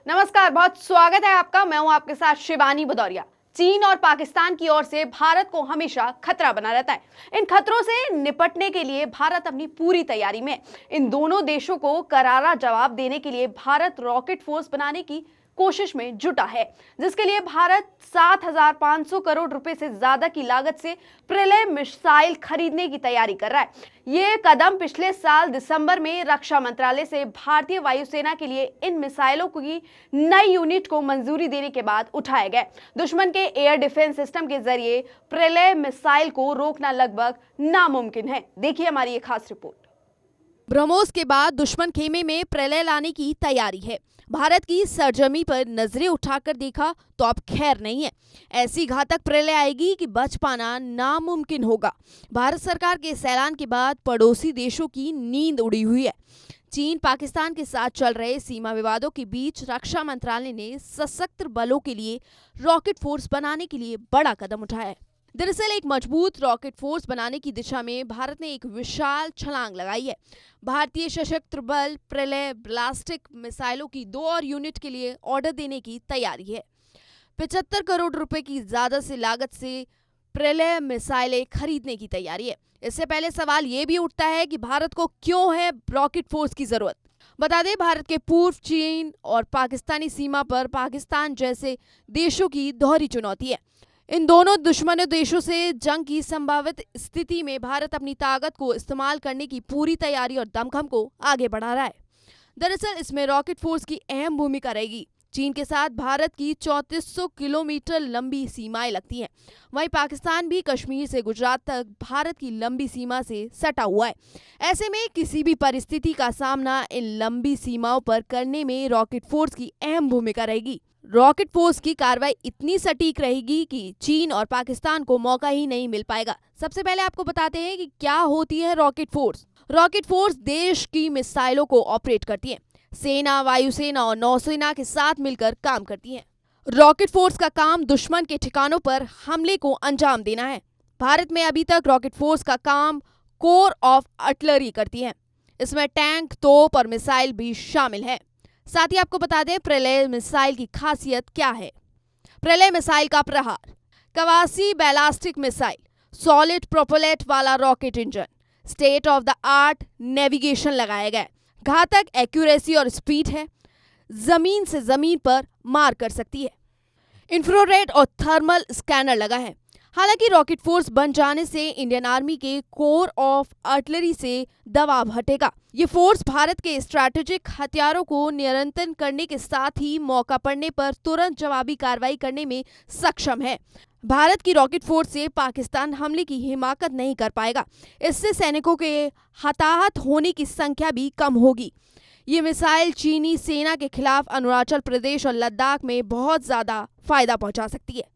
नमस्कार, बहुत स्वागत है आपका। मैं हूं आपके साथ शिवानी भदौरिया। चीन और पाकिस्तान की ओर से भारत को हमेशा खतरा बना रहता है। इन खतरों से निपटने के लिए भारत अपनी पूरी तैयारी में है। इन दोनों देशों को करारा जवाब देने के लिए भारत रॉकेट फोर्स बनाने की कोशिश में जुटा है, जिसके लिए भारत 7,500 करोड़ रुपए से ज्यादा की लागत से प्रलय मिसाइल खरीदने की तैयारी कर रहा है। ये कदम पिछले साल दिसंबर में रक्षा मंत्रालय से भारतीय वायुसेना के लिए इन मिसाइलों की नई यूनिट को मंजूरी देने के बाद उठाया गया। दुश्मन के एयर डिफेंस सिस्टम के जरिए प्रलय मिसाइल को रोकना लगभग नामुमकिन है। देखिए हमारी ये खास रिपोर्ट। ब्रह्मोस के बाद दुश्मन खेमे में प्रलय लाने की तैयारी है। भारत की सरजमी पर नजरें उठाकर देखा तो अब खैर नहीं है। ऐसी घातक प्रलय आएगी कि बच पाना नामुमकिन होगा। भारत सरकार के इस ऐलान के बाद पड़ोसी देशों की नींद उड़ी हुई है। चीन पाकिस्तान के साथ चल रहे सीमा विवादों के बीच रक्षा मंत्रालय ने सशस्त्र बलों के लिए रॉकेट फोर्स बनाने के लिए बड़ा कदम उठाया है। दरअसल एक मजबूत रॉकेट फोर्स बनाने की दिशा में भारत ने एक विशाल छलांग लगाई है। भारतीय सशस्त्र बल प्रलय ब्लास्टिक मिसाइलों की 2 और यूनिट के लिए ऑर्डर देने की तैयारी है। 75 करोड़ रुपए की ज्यादा से लागत से प्रलय मिसाइलें खरीदने की तैयारी है। इससे पहले सवाल ये भी उठता है कि भारत को क्यों है रॉकेट फोर्स की जरूरत। बता दें, भारत के पूर्व चीन और पाकिस्तानी सीमा पर पाकिस्तान जैसे देशों की दोहरी चुनौती है। इन दोनों दुश्मनों देशों से जंग की संभावित स्थिति में भारत अपनी ताकत को इस्तेमाल करने की पूरी तैयारी और दमखम को आगे बढ़ा रहा है। दरअसल इसमें रॉकेट फोर्स की अहम भूमिका रहेगी। चीन के साथ भारत की 3400 किलोमीटर लंबी सीमाएं लगती हैं। वहीं पाकिस्तान भी कश्मीर से गुजरात तक भारत की लंबी सीमा से सटा हुआ है। ऐसे में किसी भी परिस्थिति का सामना इन लंबी सीमाओं पर करने में रॉकेट फोर्स की अहम भूमिका रहेगी। रॉकेट फोर्स की कार्रवाई इतनी सटीक रहेगी कि चीन और पाकिस्तान को मौका ही नहीं मिल पाएगा। सबसे पहले आपको बताते हैं कि क्या होती है रॉकेट फोर्स। रॉकेट फोर्स देश की मिसाइलों को ऑपरेट करती है। सेना, वायुसेना और नौसेना के साथ मिलकर काम करती है। रॉकेट फोर्स का काम दुश्मन के ठिकानों पर हमले को अंजाम देना है। भारत में अभी तक रॉकेट फोर्स का काम कोर ऑफ आर्टिलरी करती है। इसमें टैंक, तोप और मिसाइल भी शामिल है। साथ ही आपको बता दें प्रलय मिसाइल की खासियत क्या है। प्रलय मिसाइल का प्रहार Kawasi ballistic missile, solid propelled वाला rocket engine, state of the art navigation लगाया गया है। घातक एक्यूरेसी और स्पीड है। जमीन से जमीन पर मार कर सकती है। इंफ्रारेड और थर्मल स्कैनर लगा है। हालांकि रॉकेट फोर्स बन जाने से इंडियन आर्मी के कोर ऑफ आर्टिलरी से दबाव हटेगा। ये फोर्स भारत के स्ट्रैटेजिक हथियारों को नियंत्रण करने के साथ ही मौका पड़ने पर तुरंत जवाबी कार्रवाई करने में सक्षम है। भारत की रॉकेट फोर्स से पाकिस्तान हमले की हिमाकत नहीं कर पाएगा। इससे सैनिकों के हताहत होने की संख्या भी कम होगी। ये मिसाइल चीनी सेना के खिलाफ अरुणाचल प्रदेश और लद्दाख में बहुत ज्यादा फायदा पहुंचा सकती है।